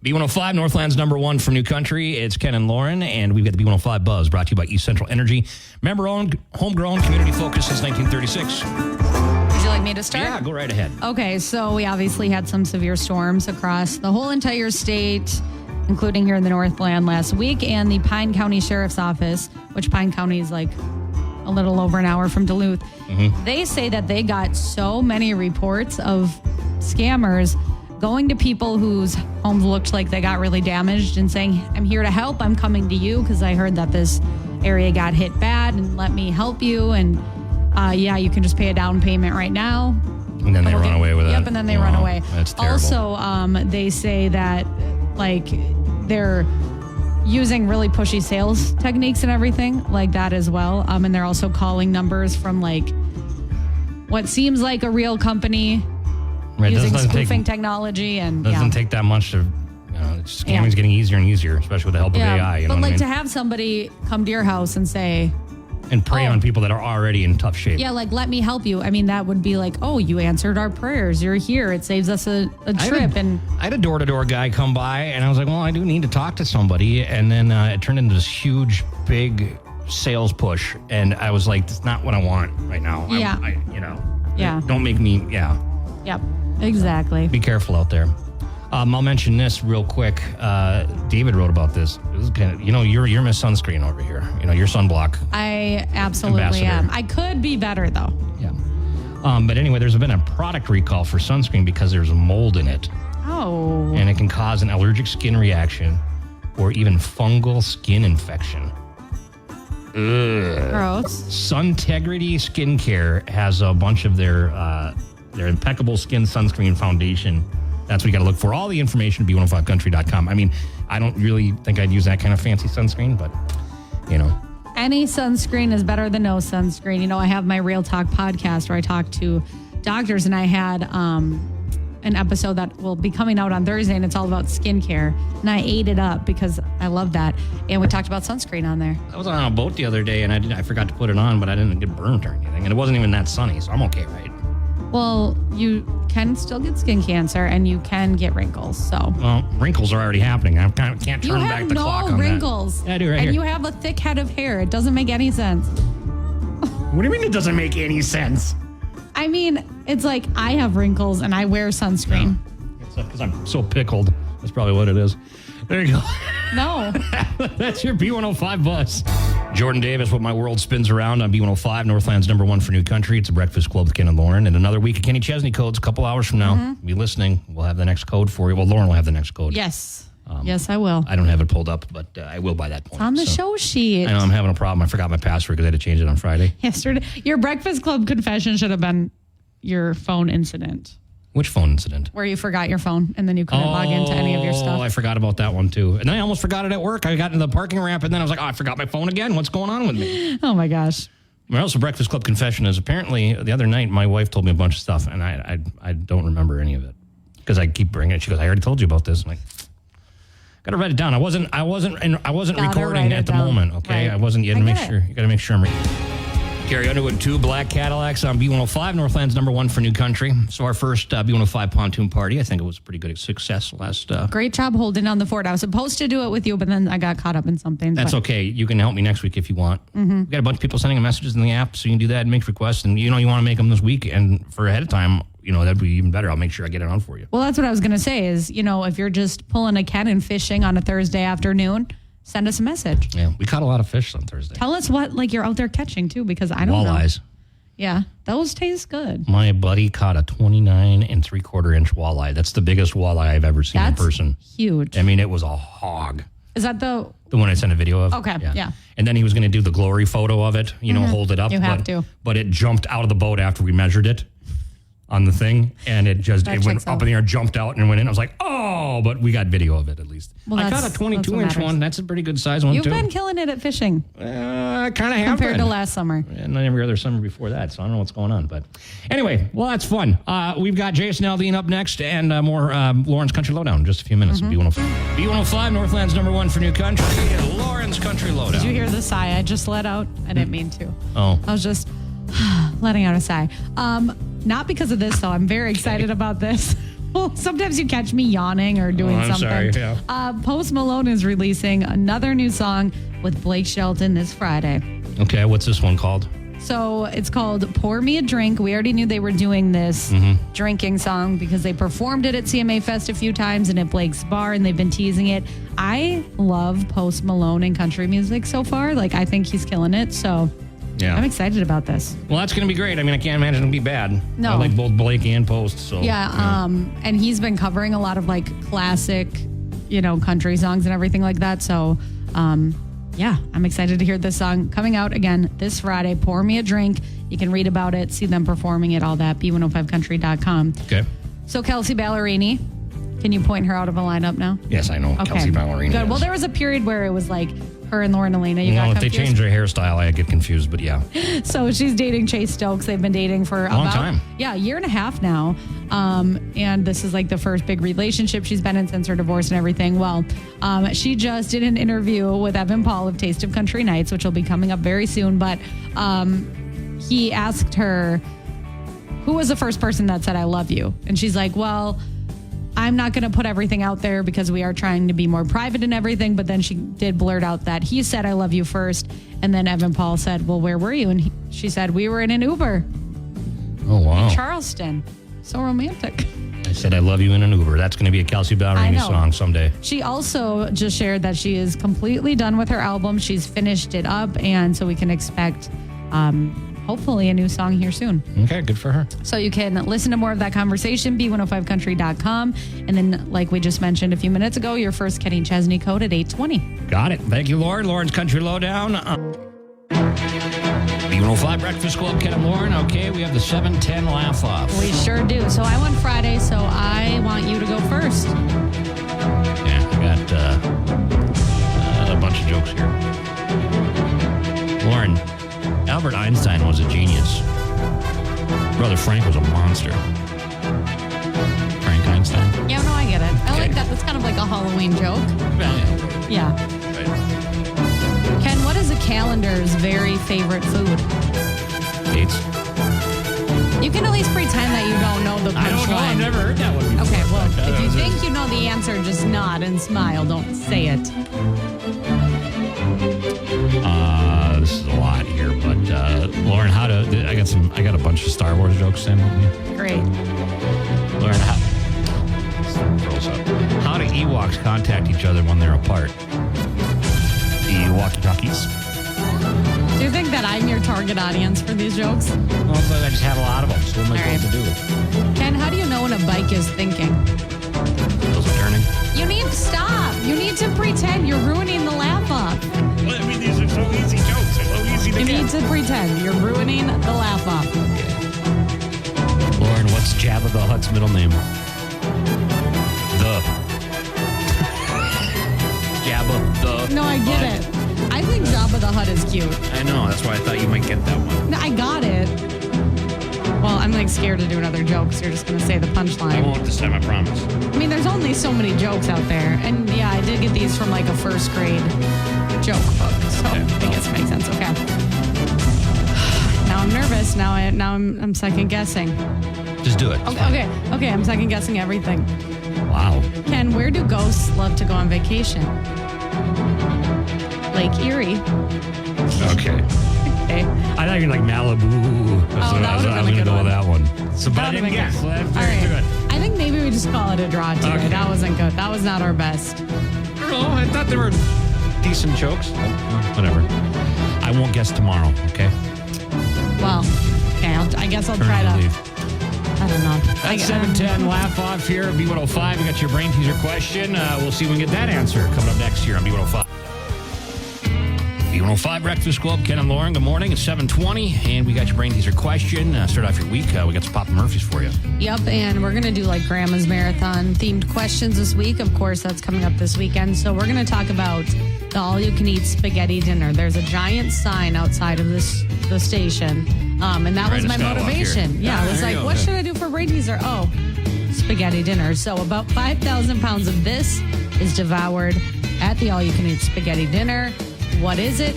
B105, Northland's number one for New Country. It's Ken and Lauren, and we've got the B105 Buzz brought to you by East Central Energy. Member-owned, homegrown, community-focused since 1936. Would you like me to start? Yeah, go right ahead. Okay, so we obviously had some severe storms across the whole entire state, including here in the Northland last week, and the Pine County Sheriff's Office, which Pine County is like a little over an hour from Duluth. They say that they got so many reports of scammers going to people whose homes looked like they got really damaged and saying, I'm here to help. I'm coming to you because I heard that this area got hit bad and let me help you. And you can just pay a down payment right now. And then they run away with it. Yep, and then they run away. That's terrible. Also, they say that they're using really pushy sales techniques and everything like that as well. And they're also calling numbers from what seems like a real company. Right, using spoofing technology and doesn't take that much to. Scamming's getting easier and easier, especially with the help of AI. You know what I mean? To have somebody come to your house and say, and prey on people that are already in tough shape. Yeah, let me help you. I mean, that would be you answered our prayers. You're here. It saves us a trip. I had a door-to-door guy come by, and I was like, well, I do need to talk to somebody. And then it turned into this huge, big sales push. And I was like, that's not what I want right now. Yeah. Don't make me, Yep, exactly. Be careful out there. I'll mention this real quick. David wrote about this. This is kind of, you're Miss Sunscreen over here. Your sunblock. I absolutely am. I could be better though. Yeah. But anyway, there's been a product recall for sunscreen because there's mold in it. Oh. And it can cause an allergic skin reaction or even fungal skin infection. Ugh. Gross. Suntegrity Skincare has a bunch of their impeccable skin sunscreen foundation. That's what you got to look for. All the information at b105country.com. I mean, I don't really think I'd use that kind of fancy sunscreen, but, Any sunscreen is better than no sunscreen. I have my Real Talk podcast where I talk to doctors, and I had an episode that will be coming out on Thursday, and it's all about skincare. And I ate it up because I love that. And we talked about sunscreen on there. I was on a boat the other day, and I forgot to put it on, but I didn't get burnt or anything. And it wasn't even that sunny, so I'm okay, right? Well, you can still get skin cancer and you can get wrinkles. Well, wrinkles are already happening. I can't turn back the clock on that. You have no wrinkles. Yeah, I do right here. And you have a thick head of hair. It doesn't make any sense. What do you mean it doesn't make any sense? I mean, it's like I have wrinkles and I wear sunscreen. Yeah. It's because I'm so pickled. That's probably what it is. There you go. No. That's your B105 bus. Jordan Davis, What My World Spins Around on B105, Northland's number one for New Country. It's a breakfast club with Ken and Lauren. And another week of Kenny Chesney codes a couple hours from now. Be listening. We'll have the next code for you. Well, Lauren will have the next code. Yes. Yes, I will. I don't have it pulled up, but I will by that point. It's on the show sheet. I know I'm having a problem. I forgot my password because I had to change it on Friday. Yesterday. Your breakfast club confession should have been your phone incident. Which phone incident? Where you forgot your phone and then you couldn't log into any of your stuff. Oh, I forgot about that one too. And then I almost forgot it at work. I got into the parking ramp and then I was like, I forgot my phone again. What's going on with me? Oh my gosh. My also Breakfast Club confession is apparently the other night my wife told me a bunch of stuff and I don't remember any of it because I keep bringing it. She goes, I already told you about this. I'm like, got to write it down. I wasn't recording at the moment. Okay, right. I wasn't. You got to make sure I'm reading. Gary Underwood, 2 black Cadillacs on B105, Northland's number one for New Country. So our first B105 pontoon party, I think it was a pretty good success last. Great job holding down the fort. I was supposed to do it with you, but then I got caught up in something. That's okay. You can help me next week if you want. We've got a bunch of people sending messages in the app, so you can do that and make requests. And you want to make them this week and for ahead of time, that'd be even better. I'll make sure I get it on for you. Well, that's what I was going to say is, if you're just pulling a Ken and fishing on a Thursday afternoon, send us a message. Yeah, we caught a lot of fish on Thursday. Tell us what you're out there catching too, because I don't know. Walleyes. Yeah, those taste good. My buddy caught a 29 3/4 inch walleye. That's the biggest walleye I've ever seen in person. Huge. I mean, it was a hog. Is that the one I sent a video of? Okay, yeah. And then he was going to do the glory photo of it, hold it up. You have to. But it jumped out of the boat after we measured it on the thing, and it went up in the air, jumped out, and went in. I was like, oh, but we got video of it at least. Well, I got a 22-inch one. That's a pretty good size one, You've too. been killing it at fishing. I kind of have compared to last summer. And every other summer before that, so I don't know what's going on. But anyway, well, that's fun. We've got Jason Aldean up next and more Lauren's Country Lowdown in just a few minutes. B105. B105, Northland's number one for New Country. Lauren's Country Lowdown. Did you hear the sigh I just let out? I didn't mean to. Oh. I was just letting out a sigh. Not because of this, though. I'm very excited about this. Well, sometimes you catch me yawning or doing I'm something. sorry, yeah. Post Malone is releasing another new song with Blake Shelton this Friday. Okay, what's this one called? So it's called Pour Me a Drink. We already knew they were doing this drinking song because they performed it at CMA Fest a few times and at Blake's Bar, and they've been teasing it. I love Post Malone in country music so far. Like, I think he's killing it. So Yeah. I'm excited about this. Well, that's going to be great. I mean, I can't imagine it'll be bad. No. I like both Blake and Post. So Yeah, and he's been covering a lot of like classic, country songs and everything like that. So, yeah, I'm excited to hear this song coming out again this Friday. Pour Me a Drink. You can read about it, see them performing it, all that, B105country.com. Okay. So Kelsey Ballerini, can you point her out of a lineup now? Yes, I know. Okay. Kelsey Ballerini. Good. Is. Well, there was a period where it was like her and Lauren Elena. You Well, got if they confused? change their hairstyle, I get confused. But yeah, So she's dating Chase Stokes. They've been dating for Long about time. a year and a half now. And this is like the first big relationship she's been in since her divorce and everything. Well, she just did an interview with Evan Paul of Taste of Country Nights, which will be coming up very soon. But he asked her, who was the first person that said, I love you? And she's like, well, I'm not going to put everything out there because we are trying to be more private and everything. But then she did blurt out that he said, I love you first. And then Evan Paul said, well, where were you? And she said, we were in an Uber, oh wow. Charleston. So romantic. I said I love you in an Uber. That's going to be a Kelsey I Ballerini know. song someday. She also just shared that she is completely done with her album. She's finished it up. And so we can expect hopefully a new song here soon. Okay, good for her. So you can listen to more of that conversation, B105country.com. And then, like we just mentioned a few minutes ago, your first Kenny Chesney code at 820. Got it. Thank you, Lauren. Lauren's Country Lowdown. B105 Breakfast Club, Ken and Lauren. Okay, we have the 7:10 laugh off. We sure do. So I went Friday, so I want you to go first. Yeah, I got a bunch of jokes here. Lauren, Albert Einstein was a genius. Brother Frank was a monster. Frank Einstein. Yeah, no, I get it. I Okay. like that. That's kind of like a Halloween joke. Well, yeah. Yeah. Right. Ken, what is a calendar's very favorite food? Dates. You can at least pretend that you don't know the punchline. I don't know. I've never heard that one before. Okay, well, But, if you this is- think you know the answer, just nod and smile. Don't say it. This is a lot here, but Lauren, I got a bunch of Star Wars jokes in. Great. Lauren, how do Ewoks contact each other when they're apart? The walkie-talkies. Do you think that I'm your target audience for these jokes? Well, I just have a lot of them, so what am I supposed to do? Ken, how do you know when a bike is thinking? Those are turning. You need to stop. You need to pretend. You're ruining the laugh up. Well, I mean, these are so easy jokes. They're so easy to You get. need to pretend. You're ruining the laugh up. Lauren, what's Jabba the Hutt's middle name? Jabba the No, I get Hutt. it. I think Jabba the Hutt is cute. I know. That's why I thought you might get that one. No, I got it. Well, I'm like scared to do another joke, so you're just going to say the I punchline. won't this time, I promise. I mean, there's only so many jokes out there. And yeah, I did get these from like a first grade joke book. So Okay. I guess it makes sense. Okay. Now I'm nervous. Now I'm second guessing. Just do it. Okay. I'm second guessing everything. Wow. Ken, where do ghosts love to go on vacation? Lake Erie. Okay. Okay. I thought you were like Malibu. Oh, that would've I was been going to a good go one. with that one. So, but I That didn't would've been guess. good. So that's All very right. good. I think maybe we just call it a draw today. Okay. That wasn't good. That was not our best. I don't know. I thought they were decent jokes. Whatever. I won't guess tomorrow, okay? Well, okay. I guess I'll Turn try the to. leaf. I don't know. That's 7:10 laugh off here at B105. We got your brain teaser question. We'll see if we can get that answer coming up next year on B105. B105 Breakfast Club, Ken and Lauren. Good morning. It's 7:20, and we got your brain teaser question. Start off your week. We got some Papa Murphy's for you. Yep, and we're going to do like Grandma's Marathon themed questions this week. Of course, that's coming up this weekend. So we're going to talk about the all-you-can-eat spaghetti dinner. There's a giant sign outside of the station, and that was Right, my a skywalk motivation. here. Yeah, I was There you like, go. what Yeah. should I do for brain teaser? Oh, spaghetti dinner. So about 5,000 pounds of this is devoured at the all-you-can-eat spaghetti dinner. What is it?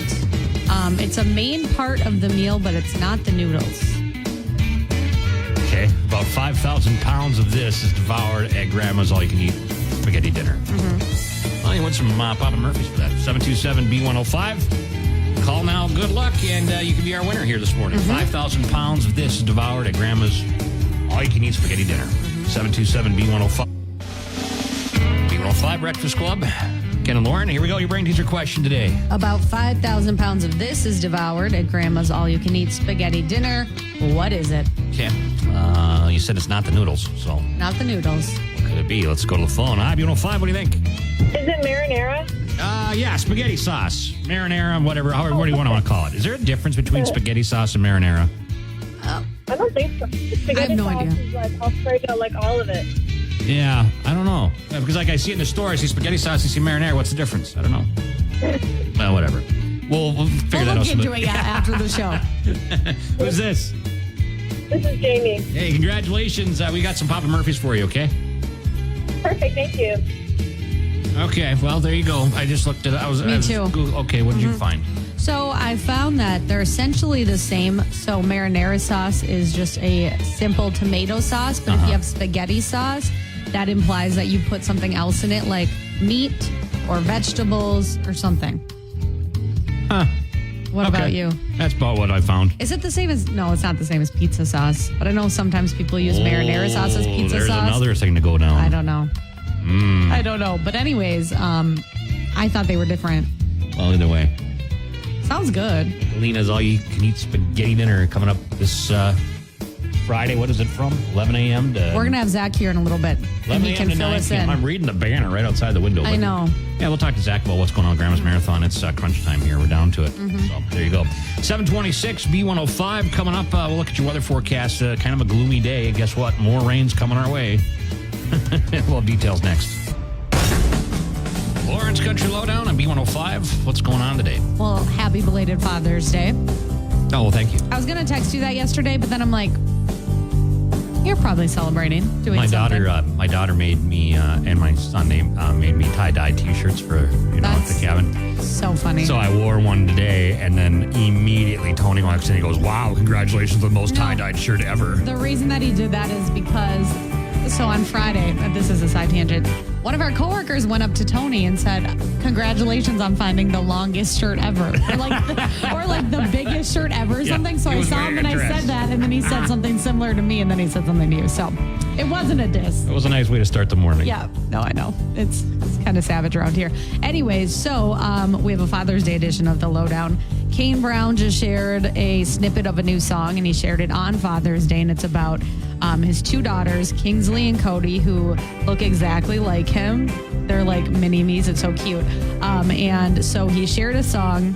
It's a main part of the meal, but it's not the noodles. Okay. About About 5,000 pounds of this is devoured at Grandma's all-you-can-eat spaghetti dinner. Well, you went some Papa Murphy's for that. 727-B105. Call now. Good luck, and you can be our winner here this morning. 5,000 pounds of this is devoured at Grandma's all-you-can-eat spaghetti dinner. 727-B105. B105 Breakfast Club. Ken and Lauren, here we go. Your brain teaser question today. About 5,000 pounds of this is devoured at Grandma's all-you-can-eat spaghetti dinner. What is it? Okay. You said it's not the noodles, so Not the noodles. what could it be? Let's go to the phone. Hi, B105. What do you think? Is it marinara? Yeah, spaghetti sauce, marinara, whatever. However, what do you want to call it? Is there a difference between spaghetti sauce and marinara? I don't think so. Spaghetti I have no sauce idea. is like Alfredo, like all of it. Yeah, I don't know. Because like I see it in the store, I see spaghetti sauce, I see marinara. What's the difference? I don't know. Well, whatever. We'll figure that We'll out. look into it after the show. Who's this? This is Jamie. Hey, congratulations. We got some Papa Murphy's for you, okay? Perfect, thank you. Okay, well, there you go. I just looked at it. Me too. Okay, what did you find? So I found that they're essentially the same. So marinara sauce is just a simple tomato sauce, but if you have spaghetti sauce, that implies that you put something else in it, like meat or vegetables or something. Huh. What Okay. about you? That's about what I found. Is it the same as? No, it's not the same as pizza sauce. But I know sometimes people use marinara sauce as pizza there's sauce. another thing to go down. I don't know. I don't know. But anyways, I thought they were different. Well, either way. Sounds good. Lena's all-you-can-eat spaghetti dinner coming up this Friday. What is it from? 11 a.m. to... We're gonna have Zach here in a little bit, 11 and he a.m. can to fill 9 us p.m. in. I'm reading the banner right outside the window. I but- know. Yeah, we'll talk to Zach about what's going on at Grandma's Marathon. It's crunch time here. We're down to it. Mm-hmm. So there you go. 726 B105 coming up. We'll look at your weather forecast. Kind of a gloomy day. Guess what? More rain's coming our way. We'll have details next. Lauren's Country Lowdown on B105. What's going on today? Well, happy belated Father's Day. Oh, well, thank you. I was gonna text you that yesterday, but then I'm like, you're probably celebrating doing My something. my daughter made me and my son made me tie-dye T-shirts for at That's the cabin. So funny. So I wore one today, and then immediately Tony walks in and he goes, "Wow, congratulations on the most tie-dyed shirt ever." The reason that he did that is because, so on Friday, this is a side tangent, one of our coworkers went up to Tony and said, "Congratulations on finding the longest shirt ever," or like the biggest shirt ever, or Yeah, something. So he I was saw wearing him and a I dress. said that, and then he said something similar to me, and then he said something to you. So it wasn't a diss. It was a nice way to start the morning. Yeah, no, I know. It's kind of savage around here. Anyways, so we have a Father's Day edition of The Lowdown. Kane Brown just shared a snippet of a new song, and he shared it on Father's Day, and it's about his two daughters, Kingsley and Cody, who look exactly like him. They're like mini-me's. It's so cute. And so he shared a song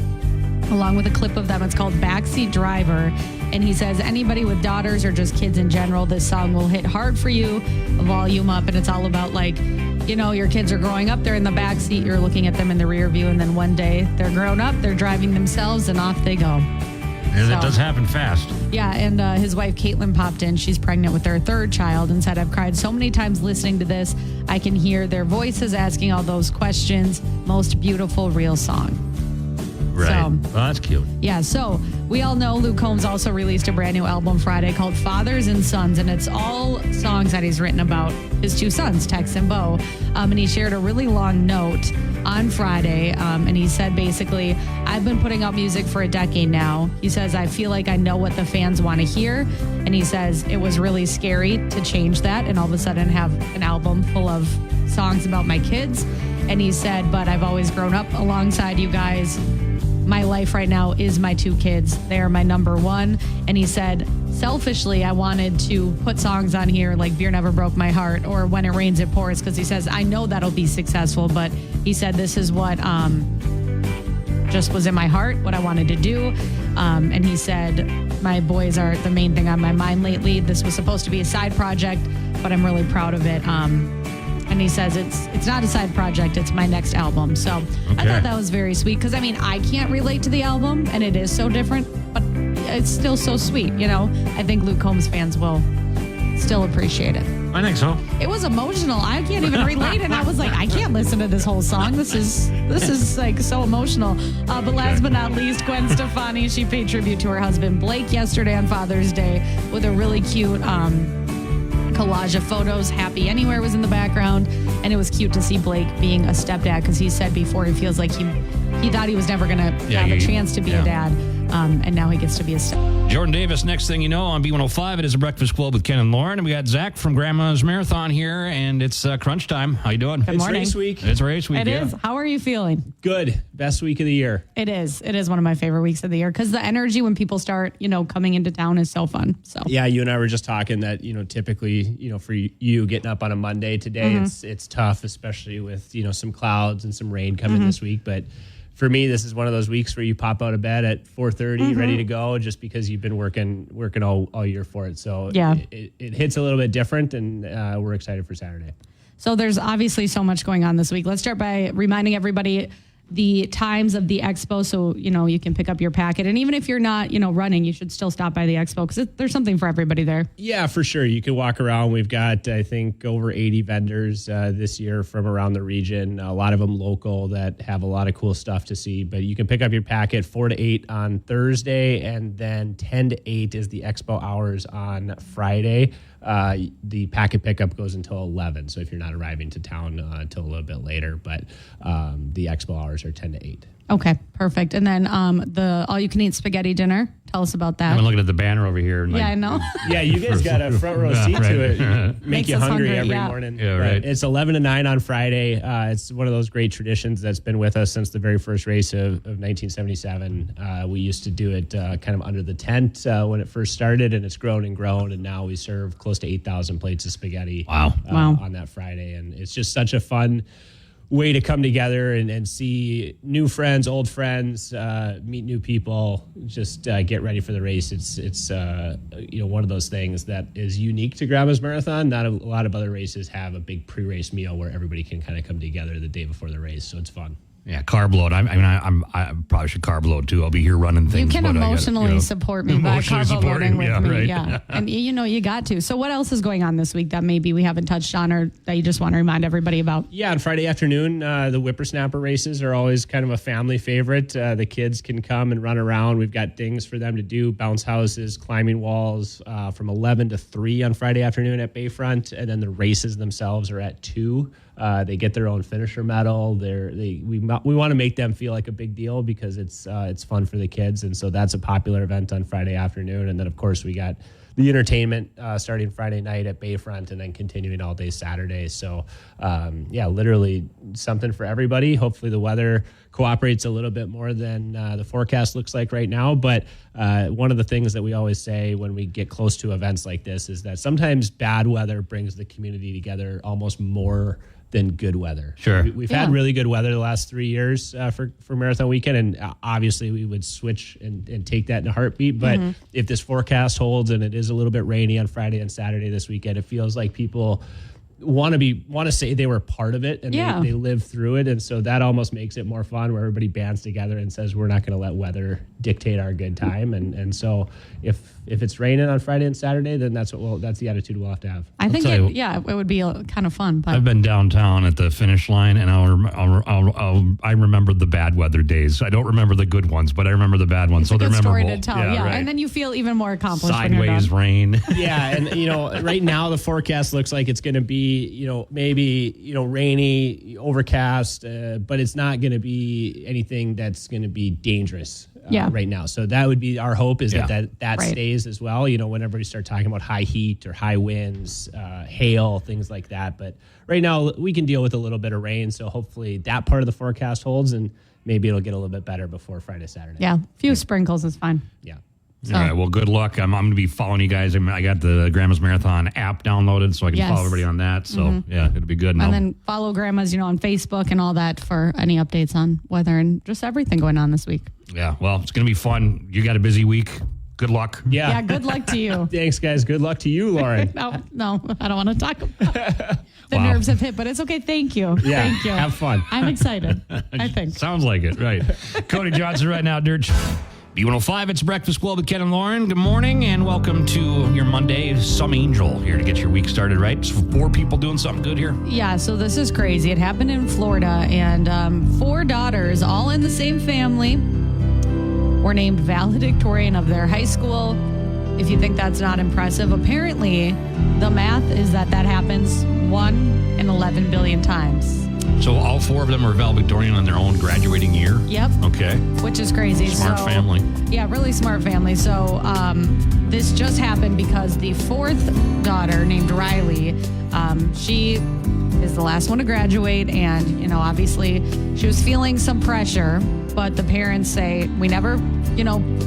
along with a clip of them. It's called Backseat Driver. And he says, anybody with daughters or just kids in general, this song will hit hard for you. Volume up. And it's all about like, you know, your kids are growing up, they're in the backseat, you're looking at them in the rear view, and then one day they're grown up, they're driving themselves, and off they go. And it So- does happen fast. Yeah, and his wife Caitlin popped in. She's pregnant with their third child and said, I've cried so many times listening to this. I can hear their voices asking all those questions. Most beautiful, real song. Right. So- Well, that's cute. Yeah, so we all know Luke Combs also released a brand new album Friday called Fathers and Sons, and it's all songs that he's written about his two sons, Tex and Bo. And he shared a really long note on Friday, and he said basically, I've been putting out music for a decade now. He says, I feel like I know what the fans want to hear. And he says, it was really scary to change that and all of a sudden have an album full of songs about my kids. And he said, but I've always grown up alongside you guys. My life right now is my two kids. They are my number one. And he said, selfishly, I wanted to put songs on here like Beer Never Broke My Heart or When It Rains, It Pours, because he says, I know that'll be successful. But he said, this is what just was in my heart, what I wanted to do. And he said, my boys are the main thing on my mind lately. This was supposed to be a side project, but I'm really proud of it. And he says it's not a side project, it's my next album. So I Okay. thought that was very sweet because, I mean, I can't relate to the album and it is so different, but it's still so sweet, you know? I think Luke Combs fans will still appreciate it. I think so. It was emotional. I can't even relate, and I was like, I can't listen to this whole song. This is like so emotional. But last but not least, Gwen Stefani, she paid tribute to her husband Blake yesterday on Father's Day with a really cute collage of photos. Happy Anywhere was in the background. And it was cute to see Blake being a stepdad because he said before he feels like he thought he was never going to have a chance to be a dad. And now he gets to be a stepdad. Jordan Davis, next thing you know, on B105, it is a Breakfast Club with Ken and Lauren. And we got Zach from Grandma's Marathon here, and it's crunch time. How you doing? Good morning. It's race week. It's race week, It is. How are you feeling? Good. Best week of the year. It is. It is one of my favorite weeks of the year because the energy when people start, coming into town is so fun. So Yeah, you and I were just talking that, typically, for you getting up on a Monday today, it's tough, especially with, some clouds and some rain coming this week. But for me, this is one of those weeks where you pop out of bed at 4:30, ready to go, just because you've been working all year for it. So Yeah. it hits a little bit different, and we're excited for Saturday. So there's obviously so much going on this week. Let's start by reminding everybody the times of the expo so, you can pick up your packet. And even if you're not, running, you should still stop by the expo because there's something for everybody there. Yeah, for sure. You can walk around. We've got, I think, over 80 vendors this year from around the region, a lot of them local that have a lot of cool stuff to see. But you can pick up your packet 4 to 8 on Thursday, and then 10 to 8 is the expo hours on Friday. The packet pickup goes until 11, so if you're not arriving to town until a little bit later, but the expo hours are 10 to 8. Okay, perfect. And then the all-you-can-eat spaghetti dinner. Tell us about that. I'm looking at the banner over here. And Yeah, I know. Yeah, you guys got a front row seat to it. Make Makes you us hungry hungry, every yeah. morning. Yeah, right. It's 11 to 9 on Friday. It's one of those great traditions that's been with us since the very first race of 1977. We used to do it kind of under the tent when it first started, and it's grown and grown, and now we serve close to 8,000 plates of spaghetti Wow. on that Friday. And it's just such a fun way to come together and see new friends, old friends, meet new people, just get ready for the race. It's one of those things that is unique to Grandma's Marathon. Not a lot of other races have a big pre-race meal where everybody can kind of come together the day before the race, so it's fun. Yeah, carb load. I probably should carb load too. I'll be here running things. You can but I gotta, emotionally support me by emotionally carbo loading with yeah, me. right. Yeah. And you got to. So what else is going on this week that maybe we haven't touched on or that you just want to remind everybody about? Yeah, on Friday afternoon, the whippersnapper races are always kind of a family favorite. The kids can come and run around. We've got things for them to do, bounce houses, climbing walls from 11 to 3 on Friday afternoon at Bayfront. And then the races themselves are at 2. They get their own finisher medal. We want to make them feel like a big deal because it's fun for the kids, and so that's a popular event on Friday afternoon. And then of course we got the entertainment starting Friday night at Bayfront and then continuing all day Saturday. So literally something for everybody. Hopefully the weather cooperates a little bit more than the forecast looks like right now. But one of the things that we always say when we get close to events like this is that sometimes bad weather brings the community together almost more than good weather. Sure. We've had really good weather the last 3 years for Marathon Weekend, and obviously we would switch and take that in a heartbeat. But if this forecast holds and it is a little bit rainy on Friday and Saturday this weekend, it feels like people want to say they were part of it and they lived through it, and so that almost makes it more fun where everybody bands together and says we're not going to let weather dictate our good time, and so if it's raining on Friday and Saturday, then that's the attitude we'll have to have. I think tell you- it would be kind of fun. But I've been downtown at the finish line, and I remember the bad weather days. I don't remember the good ones, but I remember the bad ones. it's So a they're good story memorable. to tell. Yeah, right. And then you feel even more accomplished when you're Sideways done. rain. Yeah, and right now the forecast looks like it's going to be maybe rainy, overcast, but it's not going to be anything that's going to be dangerous right now. So that would be our hope is that Right. stays as well. Whenever we start talking about high heat or high winds, hail, things like that. But right now we can deal with a little bit of rain. So hopefully that part of the forecast holds, and maybe it'll get a little bit better before Friday, Saturday. Yeah, a few sprinkles is fine. Yeah. So, All right. Well, good luck. I'm going to be following you guys. I got the Grandma's Marathon app downloaded, so I can Yes. follow everybody on that. So yeah, it'll be good. and then follow Grandma's, on Facebook and all that for any updates on weather and just everything going on this week. yeah. Well, it's going to be fun. You got a busy week. Good luck. Yeah. Yeah, good luck to you. Thanks, guys. Good luck to you, Lauren. No, I don't want to talk about it. The Wow. nerves have hit, but it's okay. Thank you. Yeah. Thank you. Have fun. I'm excited, I think. Sounds like it, right? Cody Johnson right now, Dirt. B105, it's Breakfast Club with Ken and Lauren. Good morning and welcome to your Monday. Some angel here to get your week started, right? So 4 people doing something good here. Yeah, so this is crazy. It happened in Florida, and 4 daughters, all in the same family, were named valedictorian of their high school if you think that's not impressive, apparently the math is that happens 1 in 11 billion times. So all 4 of them are valedictorian on their own graduating year? Yep. Okay. Which is crazy. Smart family. Yeah, really smart family. So this just happened because the 4th daughter, named Riley, she is the last one to graduate, and obviously she was feeling some pressure, but the parents say we never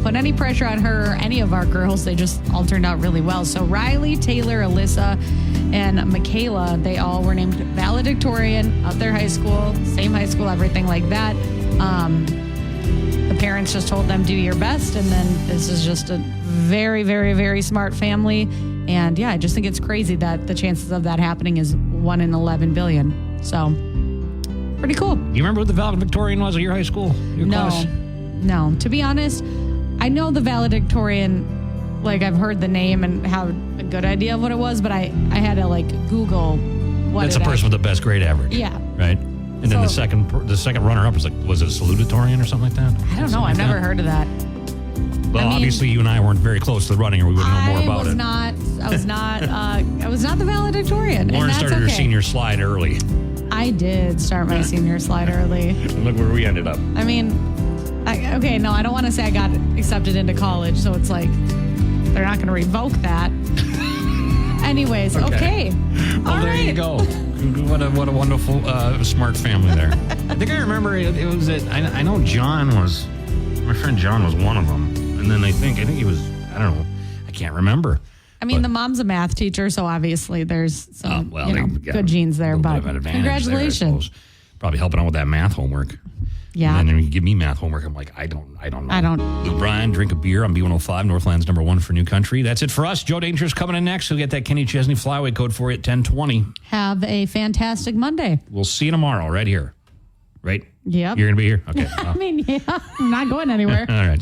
put any pressure on her or any of our girls. They just all turned out really well. So Riley, Taylor, Alyssa, and Michaela, they all were named valedictorian of their high school, same high school, everything like that. The parents just told them, do your best. And then this is just a very, very, very smart family. And yeah, I just think it's crazy that the chances of that happening is 1 in 11 billion. So pretty cool. You remember what the valedictorian was at your high school? Your class? No. To be honest, I know the valedictorian, like I've heard the name and have a good idea of what it was, but I had to Google what That's the person with the best grade average. Yeah. Right? And then the second runner-up was it a salutatorian or something like that? I don't know. I've never heard of that. Well, obviously you and I weren't very close to the running, or we would know more about it. I was not the valedictorian. Lauren and that's started her okay. senior slide early. I did start my senior slide early. And look where we ended up. I mean, I don't want to say I got accepted into college, so it's like they're not going to revoke that. Anyways, okay. Well, All there right. you go. What a wonderful, smart family there. I think I remember it was that I know my friend John was one of them. And then I think he was, I don't know, I can't remember. I mean, the mom's a math teacher, so obviously there's some they good genes there. But congratulations. Probably helping out with that math homework. Yeah. And then when you give me math homework, I'm like, I don't know. I don't. Luke Bryan, drink a beer on B105, Northland's #1 for New Country. That's it for us. Joe Danger's coming in next. We'll get that Kenny Chesney flyaway code for you at 10:20. Have a fantastic Monday. We'll see you tomorrow right here. Right? Yep. You're going to be here? Okay. I mean, yeah, I'm not going anywhere. All right.